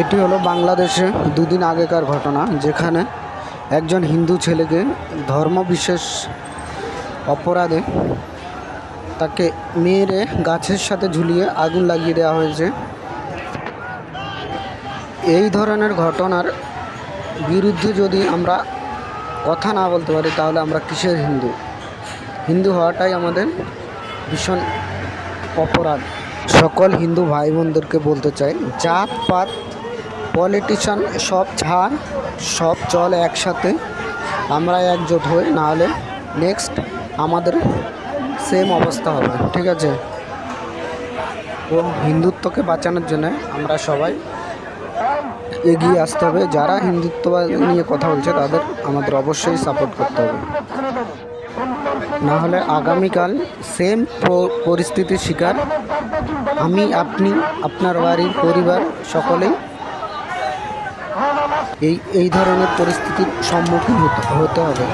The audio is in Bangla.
এটি হলো বাংলাদেশে দুদিন আগেকার ঘটনা, যেখানে একজন হিন্দু ছেলেকে ধর্মবিশেষ অপরাধে তাকে মেরে গাছের সাথে ঝুলিয়ে আগুন লাগিয়ে দেওয়া হয়েছে। এই ধরনের ঘটনার বিরুদ্ধে যদি আমরা কথা না বলতে পারি, তাহলে আমরা কিসের হিন্দু? হিন্দু হওয়াটাই আমাদের ভীষণ অপরাধ। সকল হিন্দু ভাই বোনদেরকে বলতে চাই, জাত পাত পলিটিশিয়ান সব ছাড়, সব চল একসাথে, আমরা একজোট হই, নাহলে নেক্সট আমাদের সেম অবস্থা হবে। ঠিক আছে? তো হিন্দুত্বকে বাঁচানোর জন্য আমরা সবাই এগিয়ে আসতে হবে। যারা হিন্দুত্ববাদ নিয়ে কথা বলছে তাদের আমাদের অবশ্যই সাপোর্ট করতে হবে, না হলে আগামীকাল সেম পরিস্থিতির শিকার আমি, আপনি, আপনার বাড়ির পরিবার সকলেই এই ধরনের পরিস্থিতির সম্মুখীন হতে হবে।